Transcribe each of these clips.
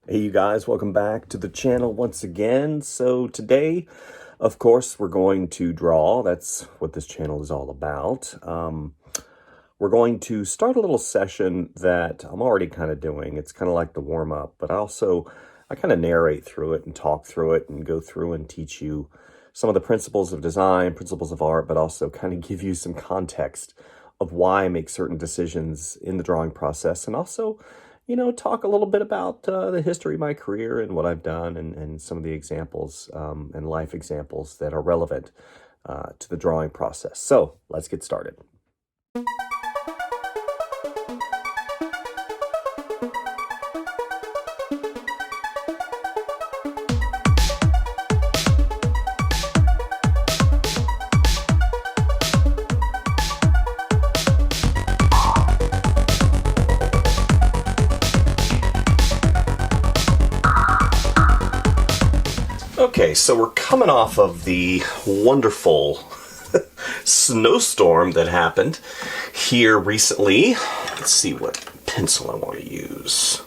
Hey you guys, welcome back to the channel once again. So today, of course, we're going to draw. That's what this channel is all about. We're going to start a little session that I'm already kind of doing. It's kind of like the warm-up, but I kind of narrate through it and talk through it and go through and teach you some of the principles of design, principles of art, but also kind of give you some context of why I make certain decisions in the drawing process, and also talk a little bit about the history of my career and what I've done, and some of the examples and life examples that are relevant to the drawing process. So let's get started. Okay, so we're coming off of the wonderful snowstorm that happened here recently. Let's see what pencil I want to use.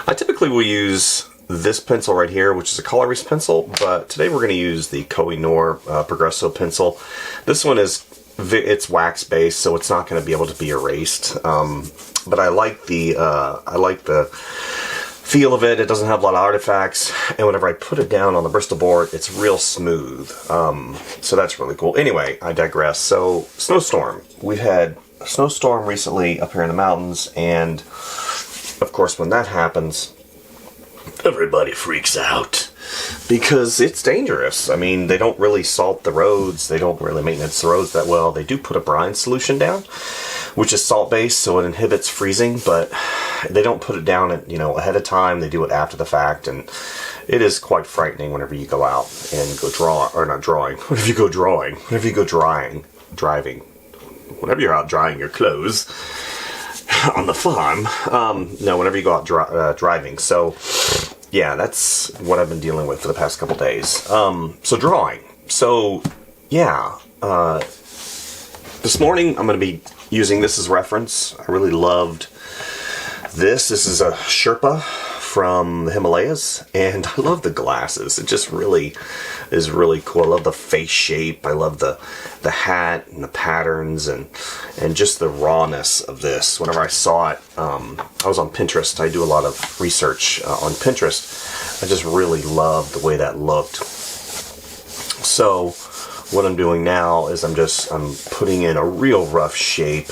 I typically will use this pencil right here, which is a colorist pencil, but today we're going to use the Koh-i-Noor Progresso pencil. This one it's wax based, so it's not going to be able to be erased. But I like the feel of it. It doesn't have a lot of artifacts, and whenever I put it down on the Bristol board, it's real smooth. So that's really cool. Anyway, I digress. So snowstorm. We've had a snowstorm recently up here in the mountains, and of course when that happens, everybody freaks out because it's dangerous. I mean, they don't really salt the roads. They don't really maintenance the roads that well. They do put a brine solution down, which is salt-based, so it inhibits freezing, but they don't put it down ahead of time. They do it after the fact, and it is quite frightening whenever you go out and go whenever you go whenever you're out drying your clothes on the farm. Whenever you go out driving. So yeah, that's what I've been dealing with for the past couple days. So drawing. So yeah, this morning I'm going to be using this as reference. I really loved this. This is a Sherpa from the Himalayas, and I love the glasses. It just really is really cool. I love the face shape. I love the hat and the patterns and just the rawness of this. Whenever I saw it, I was on Pinterest. I do a lot of research on Pinterest. I just really loved the way that looked. So what I'm doing now is I'm putting in a real rough shape.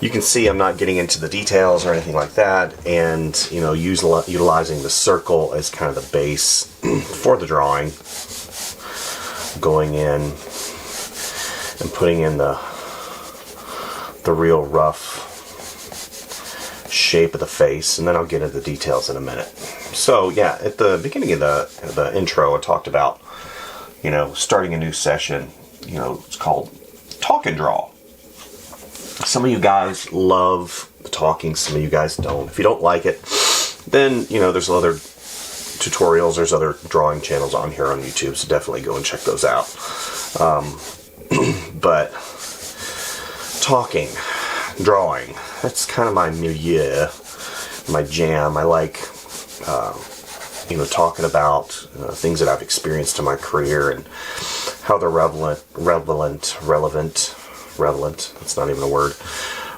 You can see I'm not getting into the details or anything like that, and utilizing the circle as kind of the base for the drawing. Going in and putting in the real rough shape of the face, and then I'll get into the details in a minute. So yeah, at the beginning of the intro, I talked about starting a new session. It's called Talk and Draw. Some of you guys love the talking, some of you guys don't. If you don't like it, then there's other tutorials, there's other drawing channels on here on YouTube, so definitely go and check those out. But talking, drawing, that's kind of my milieu, my jam. I like talking about things that I've experienced in my career and how they're relevant, that's not even a word,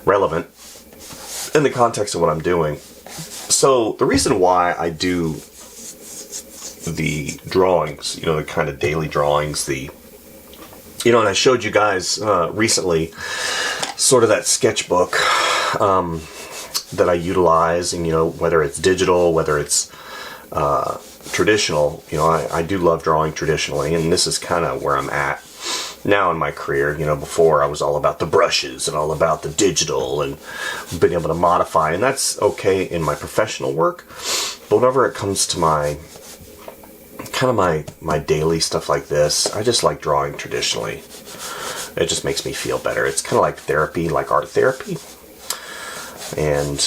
relevant in the context of what I'm doing. So the reason why I do the drawings, the kind of daily drawings, and I showed you guys recently sort of that sketchbook that I utilize, and whether it's digital, whether it's traditional, I do love drawing traditionally, and this is kind of where I'm at now in my career. Before I was all about the brushes and all about the digital and being able to modify, and that's okay in my professional work, but whenever it comes to my daily stuff like this, I just like drawing traditionally. It just makes me feel better. It's kind of like therapy, like art therapy, and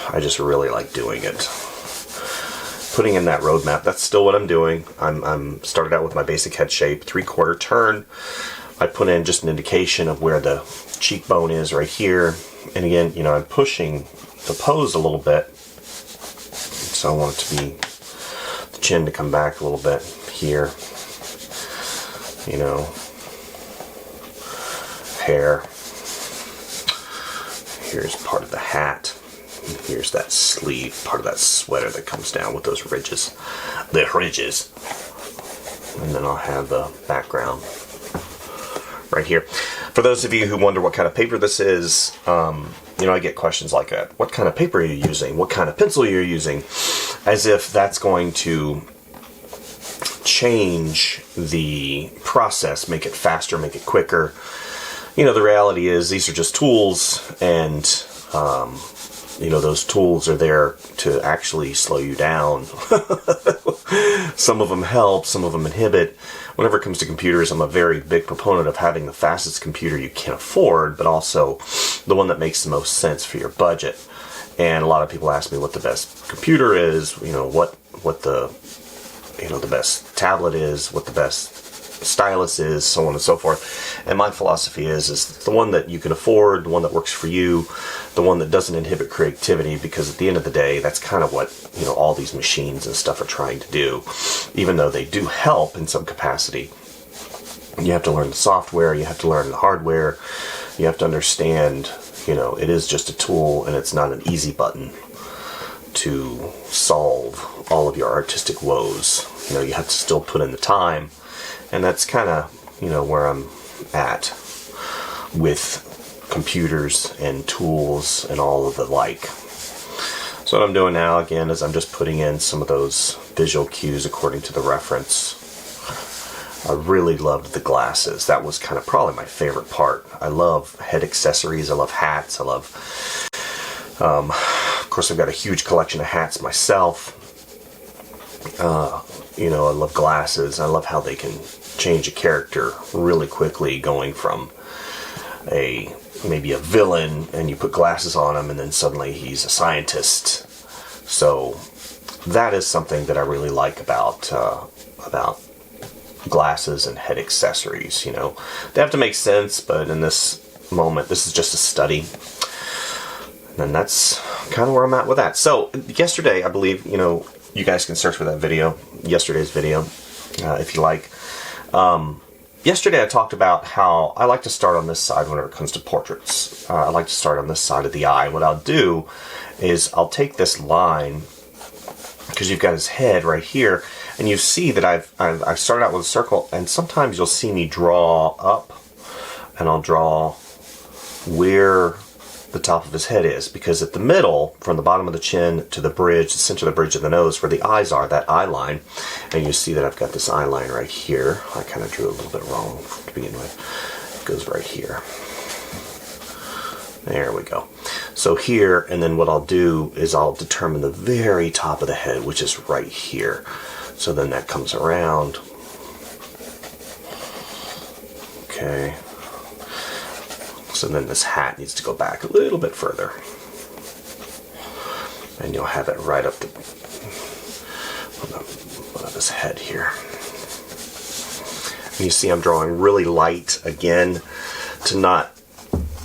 I just really like doing it. Putting in that roadmap, that's still what I'm doing. I'm started out with my basic head shape, 3/4 turn. I put in just an indication of where the cheekbone is right here. And again, I'm pushing the pose a little bit. So I want it to be, the chin to come back a little bit here. You know, hair. Here's part of the hat. Here's that sleeve, part of that sweater that comes down with those ridges. The ridges. And then I'll have the background right here. For those of you who wonder what kind of paper this is, you know, I get questions like that. What kind of paper are you using? What kind of pencil you're using? As if that's going to change the process, make it faster, make it quicker. You know, the reality is these are just tools, and you know, those tools are there to actually slow you down. Some of them help, some of them inhibit. Whenever it comes to computers, I'm a very big proponent of having the fastest computer you can afford, but also the one that makes the most sense for your budget. And a lot of people ask me what the best computer is, you know, what the, you know, the best tablet is, what the best stylus is, so on and so forth. And my philosophy is the one that you can afford, the one that works for you, the one that doesn't inhibit creativity, because at the end of the day, that's kind of what, you know, all these machines and stuff are trying to do. Even though they do help in some capacity, you have to learn the software, you have to learn the hardware, you have to understand, you know, it is just a tool, and it's not an easy button to solve all of your artistic woes. You know, you have to still put in the time. And that's kind of, you know, where I'm at with computers and tools and all of the like. So what I'm doing now, again, is I'm just putting in some of those visual cues according to the reference. I really loved the glasses. That was kind of probably my favorite part. I love head accessories. I love hats. I love, of course, I've got a huge collection of hats myself. You know, I love glasses. I love how they can change a character really quickly, going from maybe a villain, and you put glasses on him, and then suddenly he's a scientist. So that is something that I really like about glasses and head accessories. You know, they have to make sense, but in this moment, this is just a study. And that's kind of where I'm at with that. So yesterday, I believe, you know, you guys can search for that video, yesterday's video, if you like. Yesterday I talked about how I like to start on this side whenever it comes to portraits. I like to start on this side of the eye. What I'll do is I'll take this line, because you've got his head right here, and you see that I've started out with a circle, and sometimes you'll see me draw up, and I'll draw where the top of his head is, because at the middle, from the bottom of the chin to the bridge, the center of the bridge of the nose, where the eyes are, that eye line, and you see that I've got this eye line right here. I kind of drew a little bit wrong to begin with. It goes right here. There we go. So here, and then what I'll do is I'll determine the very top of the head, which is right here. So then that comes around. Okay. So then this hat needs to go back a little bit further. And you'll have it right up the one of his head here. And you see I'm drawing really light again to not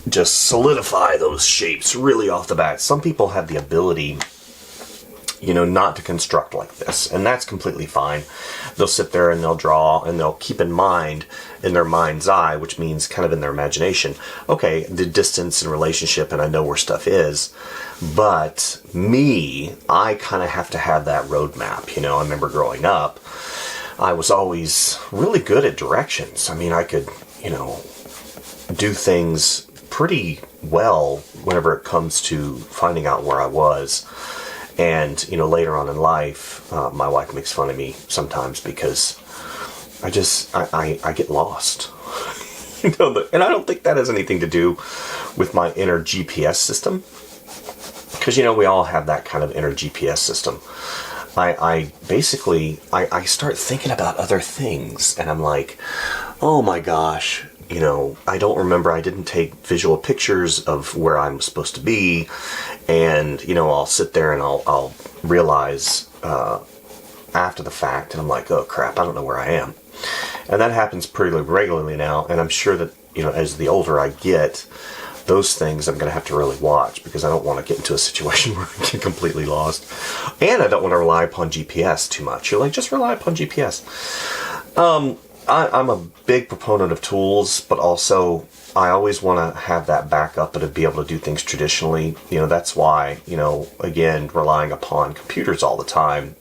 just solidify those shapes really off the bat. Some people have the ability, you know, not to construct like this, and that's completely fine. They'll sit there and they'll draw, and they'll keep in mind, in their mind's eye, which means kind of in their imagination, okay, the distance and relationship, and I know where stuff is. But me, I kind of have to have that roadmap. You know, I remember growing up, I was always really good at directions. I mean, I could, you know, do things pretty well whenever it comes to finding out where I was. And, you know, later on in life, my wife makes fun of me sometimes because I get lost. You know, and I don't think that has anything to do with my inner GPS system. Because, you know, we all have that kind of inner GPS system. I basically start thinking about other things, and I'm like, oh my gosh, you know, I don't remember, I didn't take visual pictures of where I'm supposed to be, and, you know, I'll sit there and I'll realize after the fact, and I'm like, oh crap, I don't know where I am. And that happens pretty regularly now, and I'm sure that, you know, as the older I get, those things I'm going to have to really watch, because I don't want to get into a situation where I get completely lost. And I don't want to rely upon GPS too much. You're like, just rely upon GPS. I'm a big proponent of tools, but also I always want to have that backup and to be able to do things traditionally. That's why, again, relying upon computers all the time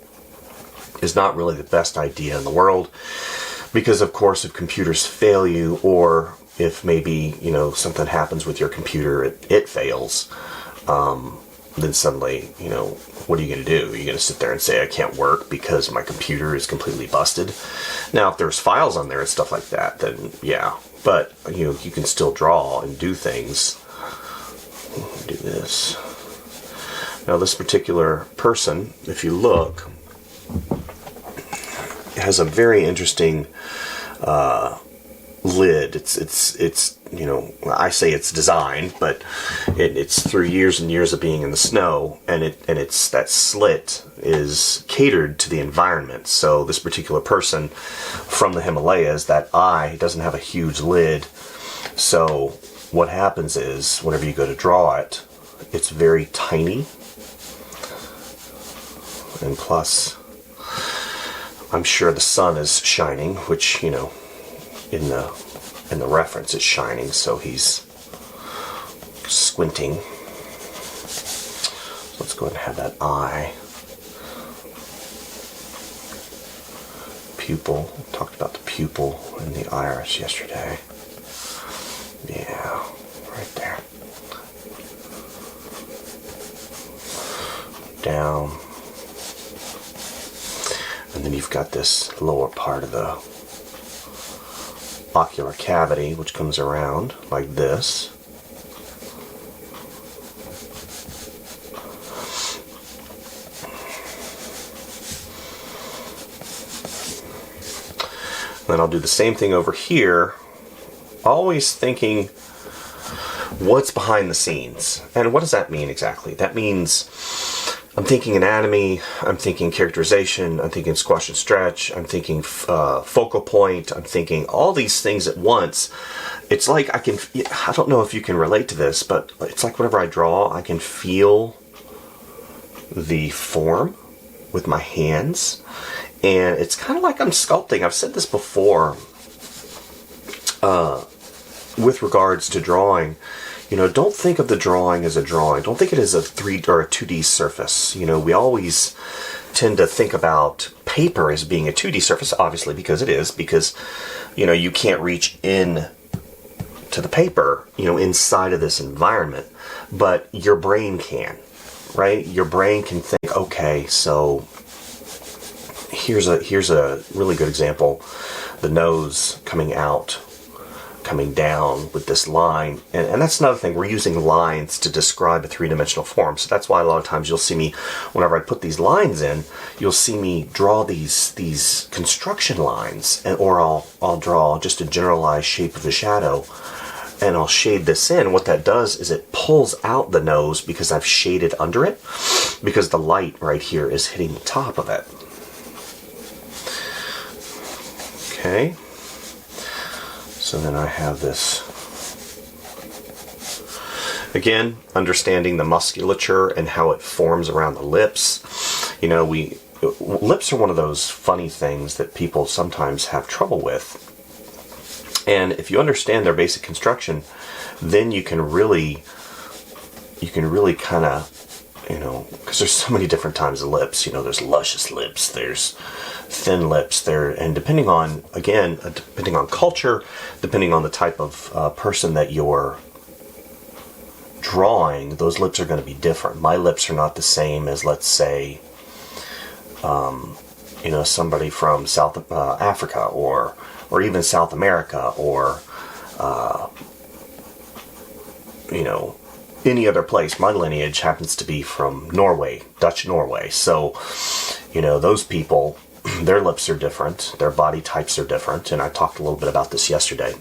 is not really the best idea in the world. Because, of course, if computers fail you, or if maybe, something happens with your computer, it fails, then suddenly, what are you going to do? Are you going to sit there and say, I can't work because my computer is completely busted? Now, if there's files on there and stuff like that, then yeah. But, you can still draw and do things. Do this. Now, this particular person, if you look, has a very interesting lid. It's I say it's designed, but it's through years and years of being in the snow, and it's that slit is catered to the environment. So this particular person from the Himalayas, that eye doesn't have a huge lid. So what happens is, whenever you go to draw it, it's very tiny, and plus, I'm sure the sun is shining, which, in the reference it's shining, so he's squinting. So let's go ahead and have that eye. Pupil. We talked about the pupil and the iris yesterday. Yeah, right there. Down. And then you've got this lower part of the ocular cavity, which comes around like this. Then I'll do the same thing over here, always thinking what's behind the scenes. And what does that mean exactly? That means I'm thinking anatomy, I'm thinking characterization, I'm thinking squash and stretch, I'm thinking focal point, I'm thinking all these things at once. It's like I don't know if you can relate to this, but it's like whenever I draw, I can feel the form with my hands. And it's kind of like I'm sculpting. I've said this before with regards to drawing. Don't think of the drawing as a drawing. Don't think it as a 3D or a 2D surface. We always tend to think about paper as being a 2D surface, obviously, because it is, because, you can't reach in to the paper, inside of this environment, but your brain can, right? Your brain can think, okay, so here's a really good example. The nose coming out, coming down with this line, and that's another thing. We're using lines to describe a three-dimensional form, so that's why a lot of times you'll see me, whenever I put these lines in, you'll see me draw these construction lines, or I'll draw just a generalized shape of the shadow, and I'll shade this in. What that does is it pulls out the nose because I've shaded under it, because the light right here is hitting the top of it. Okay. So then I have this, again, understanding the musculature and how it forms around the lips. Lips are one of those funny things that people sometimes have trouble with. And if you understand their basic construction, then you can really kind of, because there's so many different types of lips. There's luscious lips, there's thin lips there, and depending on culture, depending on the type of person that you're drawing, those lips are going to be different. My lips are not the same as, let's say, somebody from South Africa or even South America, or any other place. My lineage happens to be from Norway, Dutch Norway. So, those people, their lips are different, their body types are different, and I talked a little bit about this yesterday,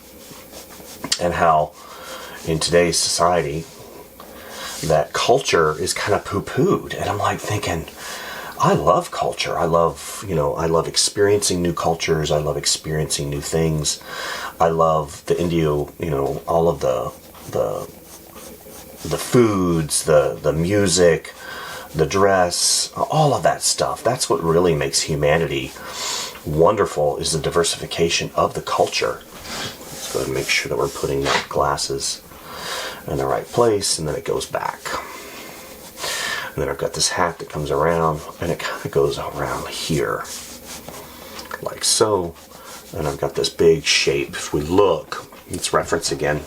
and how in today's society that culture is kind of poo-pooed. And I'm like thinking, I love culture. I love experiencing new cultures. I love experiencing new things. I love the all of the the foods, the music, the dress, all of that stuff. That's what really makes humanity wonderful, is the diversification of the culture. Let's go ahead and make sure that we're putting the glasses in the right place, and then it goes back. And then I've got this hat that comes around, and it kind of goes around here, like so. And I've got this big shape. If we look, let's reference again.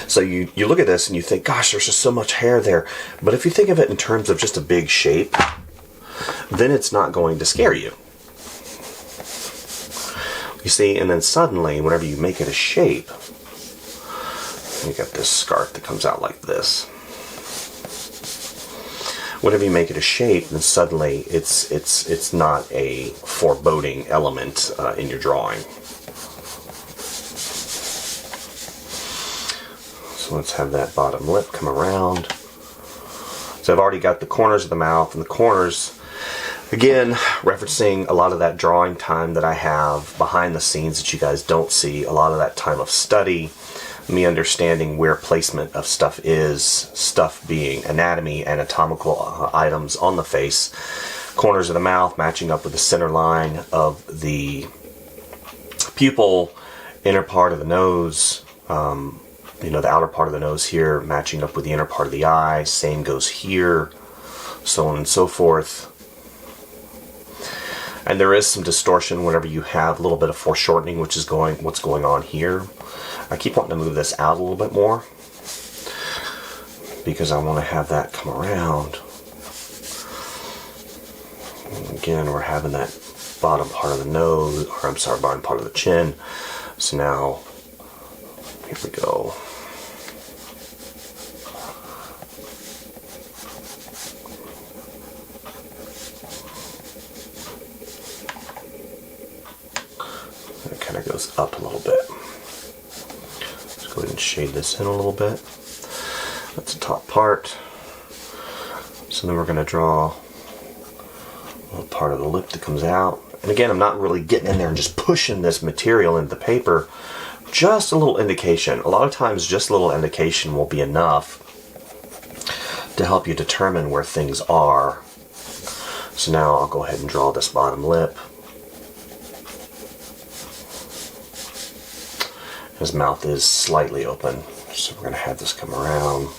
So you look at this and you think, gosh, there's just so much hair there. But if you think of it in terms of just a big shape, then it's not going to scare you. You see, and then suddenly, whenever you make it a shape, you got this scarf that comes out like this. Whenever you make it a shape, then suddenly it's not a foreboding element in your drawing. So let's have that bottom lip come around. So I've already got the corners of the mouth, and the corners, again, referencing a lot of that drawing time that I have behind the scenes that you guys don't see, a lot of that time of study, me understanding where placement of stuff is, stuff being anatomy, anatomical items on the face, corners of the mouth matching up with the center line of the pupil, inner part of the nose, the outer part of the nose here matching up with the inner part of the eye, same goes here, so on and so forth. And there is some distortion whenever you have a little bit of foreshortening, which is what's going on here. I keep wanting to move this out a little bit more because I want to have that come around. And again, we're having that bottom part of the nose, or I'm sorry, bottom part of the chin. So now, here we go. It kind of goes up a little bit. Let's go ahead and shade this in a little bit. That's the top part. So then we're going to draw a little part of the lip that comes out. And again, I'm not really getting in there and just pushing this material into the paper. Just a little indication. A lot of times just a little indication will be enough to help you determine where things are. So now I'll go ahead and draw this bottom lip. His mouth is slightly open, so we're going to have this come around.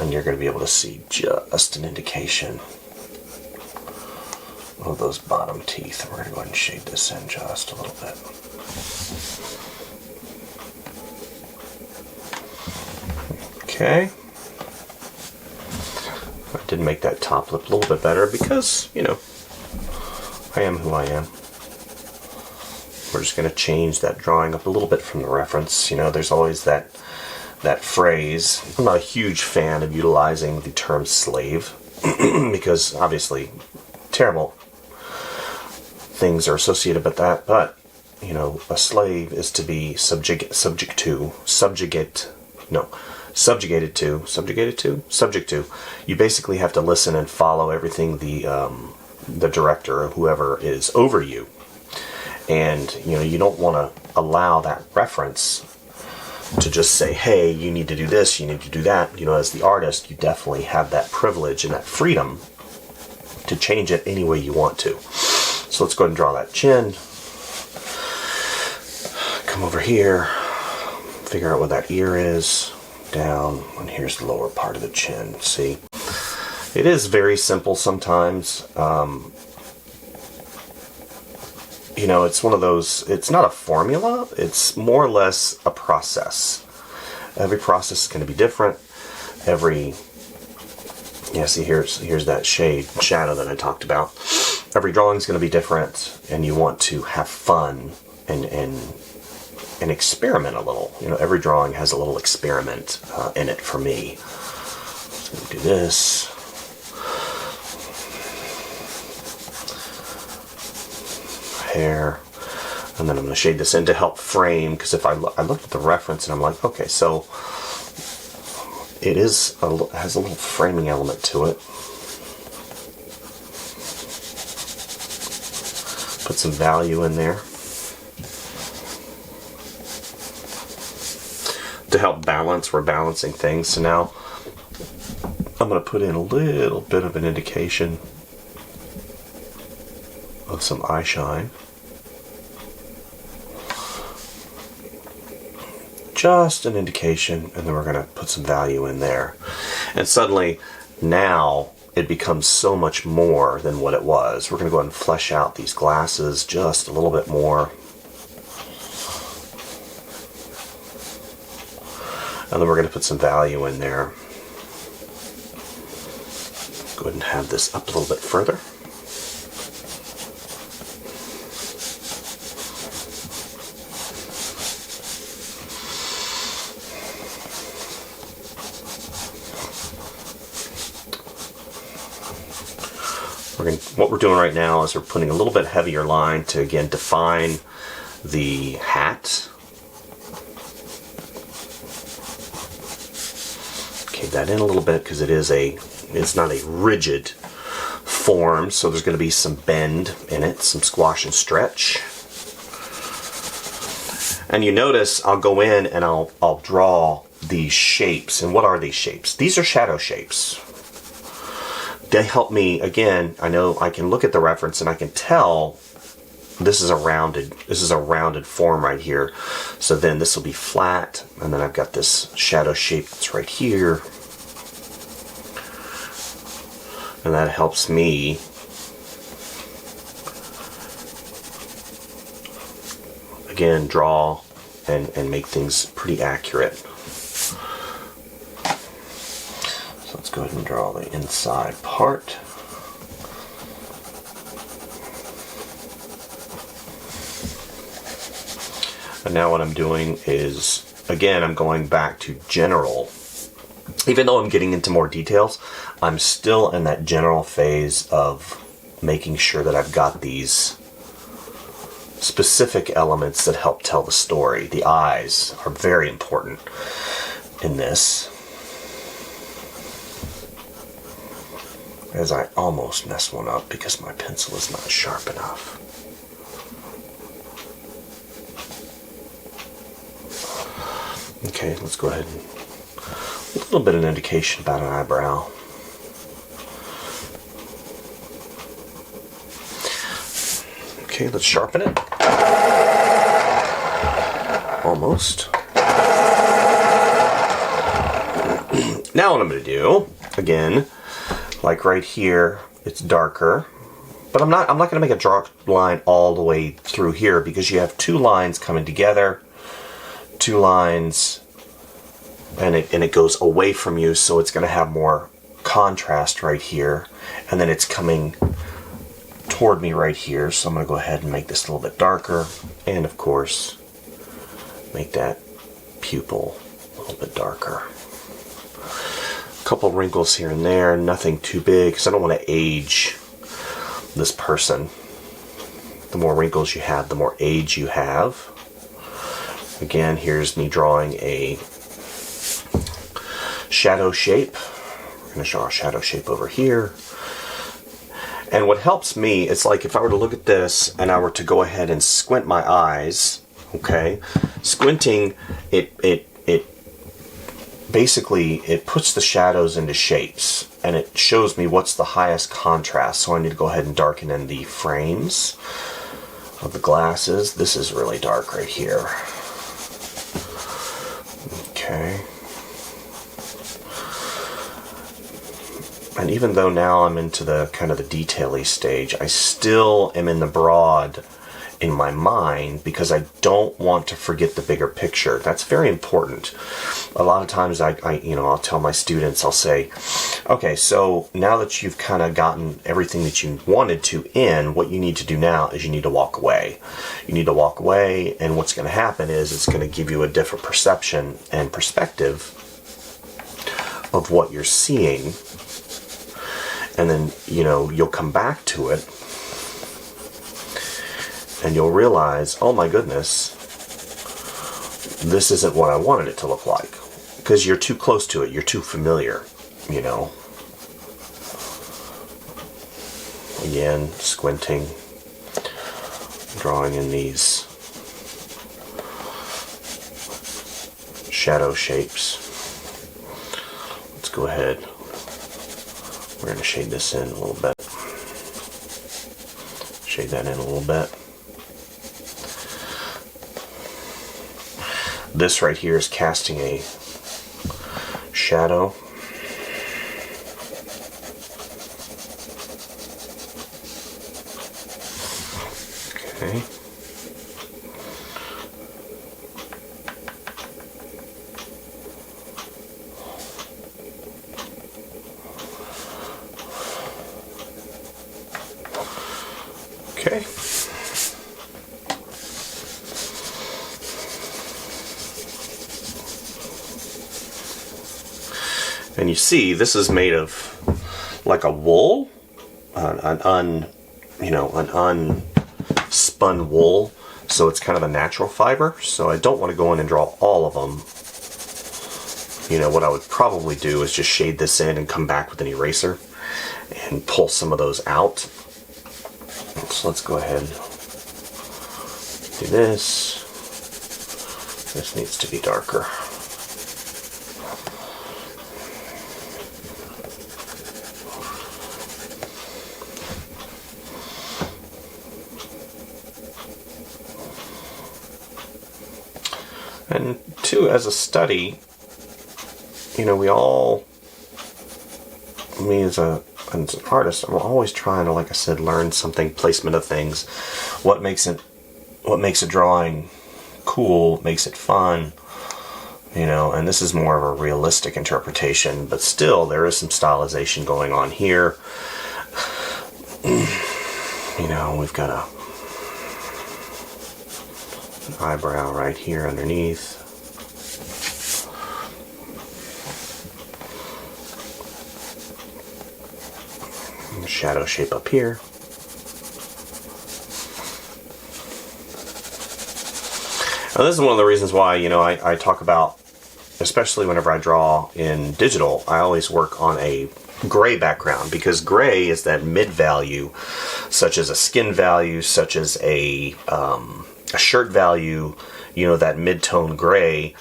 And you're going to be able to see just an indication of those bottom teeth. We're going to go ahead and shade this in just a little bit. Okay. I did make that top lip a little bit better because, I am who I am. We're just going to change that drawing up a little bit from the reference. There's always that phrase. I'm not a huge fan of utilizing the term slave because obviously terrible things are associated with that, but a slave is to be subject to. You basically have to listen and follow everything the director or whoever is over you. And you don't want to allow that reference to just say, hey, you need to do this, you need to do that. As the artist, you definitely have that privilege and that freedom to change it any way you want to. So let's go ahead and draw that chin. Come over here, figure out what that ear is, down, and here's the lower part of the chin. See, it is very simple sometimes. It's one of those, it's not a formula, it's more or less a process. Every process is going to be different. See, here's that shadow that I talked about. Every drawing is going to be different, and you want to have fun and experiment a little. Every drawing has a little experiment in it for me. So we do this. Hair, and then I'm going to shade this in to help frame, because if I looked at the reference and I'm like, okay, so it has a little framing element to it. Put some value in there. to help balance. We're balancing things. So now I'm going to put in a little bit of an indication of some eye shine. Just an indication, and then we're going to put some value in there. And suddenly, now, it becomes so much more than what it was. We're going to go ahead and flesh out these glasses just a little bit more. And then we're going to put some value in there. Go ahead and have this up a little bit further. What we're doing right now is we're putting a little bit heavier line to, again, define the hat. Cave that in a little bit because it's not a rigid form, so there's going to be some bend in it, some squash and stretch. And you notice I'll go in and I'll draw these shapes. And what are these shapes? These are shadow shapes. They help me, again, I know I can look at the reference and I can tell this is a rounded form right here. So then this will be flat, and then I've got this shadow shape that's right here. And that helps me again draw and make things pretty accurate. Let's go ahead and draw the inside part. And now what I'm doing is, again, I'm going back to general. Even though I'm getting into more details, I'm still in that general phase of making sure that I've got these specific elements that help tell the story. The eyes are very important in this. As I almost messed one up because my pencil is not sharp enough. Okay, let's go ahead and a little bit of an indication about an eyebrow. Okay, let's sharpen it. Almost. Now what I'm going to do, again, like right here, it's darker, but I'm not going to make a dark line all the way through here because you have two lines coming together, two lines, and it goes away from you, so it's going to have more contrast right here, and then it's coming toward me right here, so I'm going to go ahead and make this a little bit darker, and of course, make that pupil a little bit darker. Couple wrinkles here and there, nothing too big because I don't want to age this person. The more wrinkles you have, the more age you have. Again, here's me drawing a shadow shape. We're going to draw a shadow shape over here. And what helps me, it's like if I were to look at this and I were to go ahead and squint my eyes, okay? Squinting, it basically, it puts the shadows into shapes, and it shows me what's the highest contrast. So I need to go ahead and darken in the frames of the glasses. This is really dark right here. Okay. And even though now I'm into the kind of the detail-y stage, I still am in the broad in my mind because I don't want to forget the bigger picture. That's very important. A lot of times I'll tell my students, I'll say, okay, so now that you've kind of gotten everything that you wanted to in, what you need to do now is you need to walk away. You need to walk away, and what's going to happen is it's going to give you a different perception and perspective of what you're seeing. And then, you'll come back to it and you'll realize, oh my goodness, this isn't what I wanted it to look like. Because you're too close to it, you're too familiar, Again, squinting, drawing in these shadow shapes. Let's go ahead. We're going to shade this in a little bit. Shade that in a little bit. This right here is casting a shadow. Okay. Okay. And you see, this is made of like a wool, an unspun wool, so it's kind of a natural fiber. So I don't want to go in and draw all of them. You know, what I would probably do is just shade this in and come back with an eraser and pull some of those out. So let's go ahead and do this. This needs to be darker. And two, as a study, you know, me as an artist, I'm always trying to, like I said, learn something, placement of things, what makes a drawing cool, makes it fun, you know, and this is more of a realistic interpretation, but still there is some stylization going on here. You know, we've got an eyebrow right here underneath. Shadow shape up here. Now this is one of the reasons why, you know, I talk about, especially whenever I draw in digital, I always work on a gray background, because gray is that mid value, such as a skin value, such as a shirt value, you know, that mid-tone gray.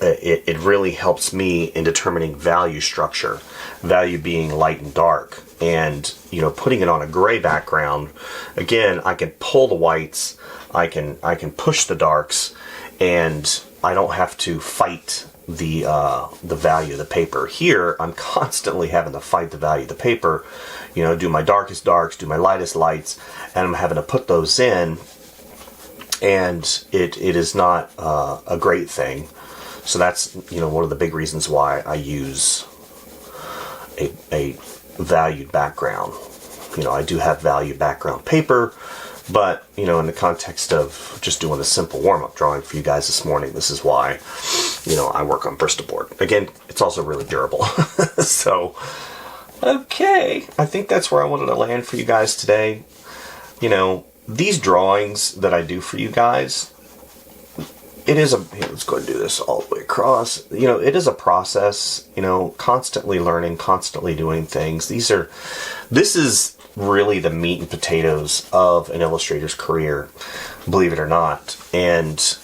It really helps me in determining value structure, value being light and dark. And, you know, putting it on a gray background, again, I can pull the whites, I can push the darks, and I don't have to fight the value of the paper. Here, I'm constantly having to fight the value of the paper, you know, do my darkest darks, do my lightest lights, and I'm having to put those in, and it is not a great thing. So that's, you know, one of the big reasons why I use a valued background. You know, I do have valued background paper, but, you know, in the context of just doing a simple warm-up drawing for you guys this morning, this is why, you know, I work on Bristol board. Again, it's also really durable. So, okay, I think that's where I wanted to land for you guys today. You know, these drawings that I do for you guys, it is let's go ahead and do this all the way across. You know, it is a process, you know, constantly learning, constantly doing things. This is really the meat and potatoes of an illustrator's career, believe it or not. And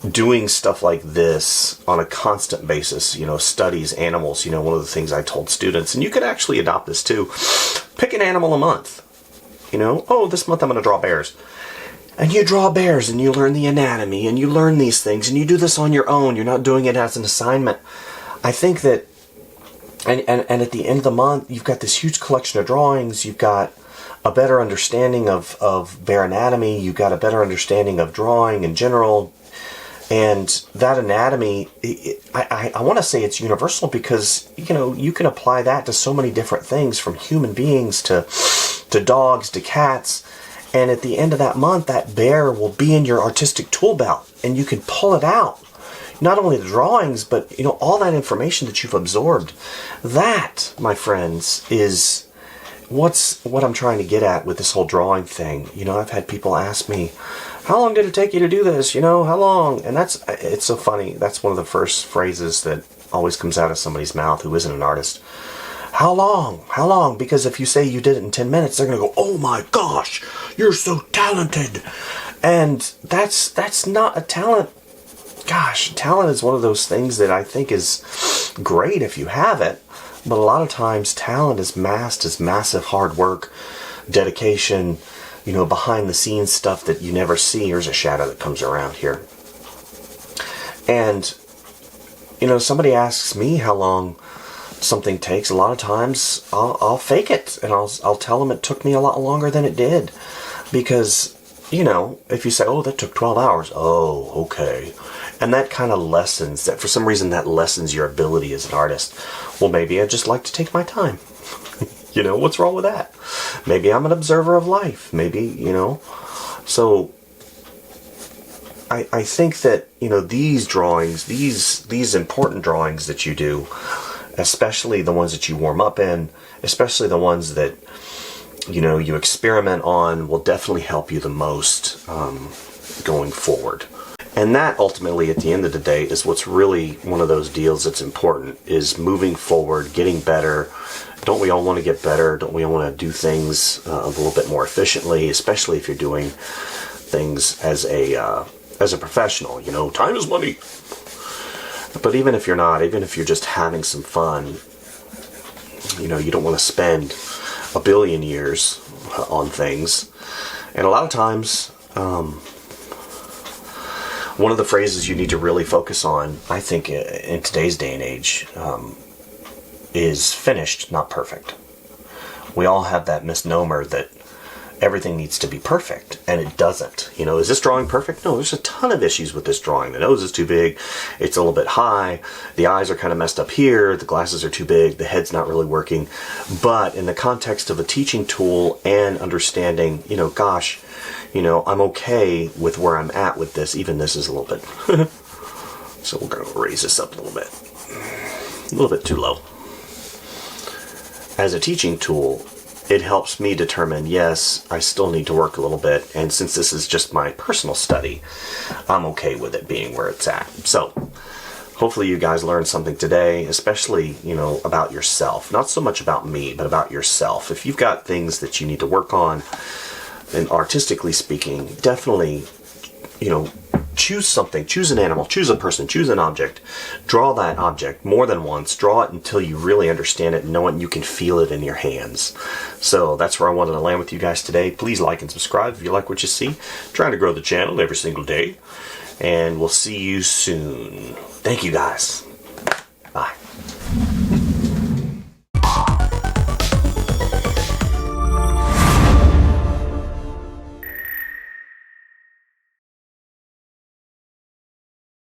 doing stuff like this on a constant basis, you know, studies, animals, you know, one of the things I told students, and you could actually adopt this too, pick an animal a month. You know, oh, this month I'm going to draw bears. And you draw bears and you learn the anatomy and you learn these things and you do this on your own. You're not doing it as an assignment. I think that, and at the end of the month, you've got this huge collection of drawings. You've got a better understanding of bear anatomy. You've got a better understanding of drawing in general. And that anatomy, I want to say it's universal, because, you know, you can apply that to so many different things, from human beings to dogs to cats. And at the end of that month, that bear will be in your artistic tool belt, and you can pull it out. Not only the drawings, but, you know, all that information that you've absorbed. That, my friends, is what I'm trying to get at with this whole drawing thing. You know, I've had people ask me, how long did it take you to do this? You know, how long? And it's so funny. That's one of the first phrases that always comes out of somebody's mouth who isn't an artist. How long? How long? Because if you say you did it in 10 minutes, they're going to go, oh my gosh, you're so talented. And that's not a talent gosh, talent is one of those things that I think is great if you have it, but a lot of times talent is masked as massive hard work, dedication, you know, behind the scenes stuff that you never see. Here's a shadow that comes around here. And, you know, somebody asks me how long something takes. A lot of times I'll fake it, and I'll tell them it took me a lot longer than it did. Because, you know, if you say, oh, that took 12 hours. Oh, okay. And that kind of lessens, that for some reason that lessens your ability as an artist. Well, maybe I just like to take my time. You know, what's wrong with that? Maybe I'm an observer of life. Maybe, you know. So I think that, you know, these drawings, these important drawings that you do, especially the ones that you warm up in, especially the ones that, you know, you experiment on, will definitely help you the most going forward. And that ultimately, at the end of the day, is what's really one of those deals that's important, is moving forward, getting better. Don't we all want to get better? Don't we all want to do things a little bit more efficiently, especially if you're doing things as a professional? You know, time is money. But even if you're not, even if you're just having some fun, you know, you don't want to spend a billion years on things. And a lot of times, one of the phrases you need to really focus on, I think, in today's day and age, is finished, not perfect. We all have that misnomer that everything needs to be perfect, and it doesn't. You know, is this drawing perfect? No, there's a ton of issues with this drawing. The nose is too big, it's a little bit high, the eyes are kind of messed up here, the glasses are too big, the head's not really working. But in the context of a teaching tool and understanding, you know, gosh, you know, I'm okay with where I'm at with this. Even this is a little bit. So we're going to raise this up a little bit. A little bit too low. As a teaching tool, it helps me determine, yes, I still need to work a little bit. And since this is just my personal study, I'm okay with it being where it's at. So hopefully you guys learned something today, especially, you know, about yourself. Not so much about me, but about yourself. If you've got things that you need to work on, and artistically speaking, definitely, you know, choose something, choose an animal, choose a person, choose an object, draw that object more than once, draw it until you really understand it and know it and you can feel it in your hands. So that's where I wanted to land with you guys today. Please like and subscribe if you like what you see. Trying to grow the channel every single day, and we'll see you soon. Thank you guys.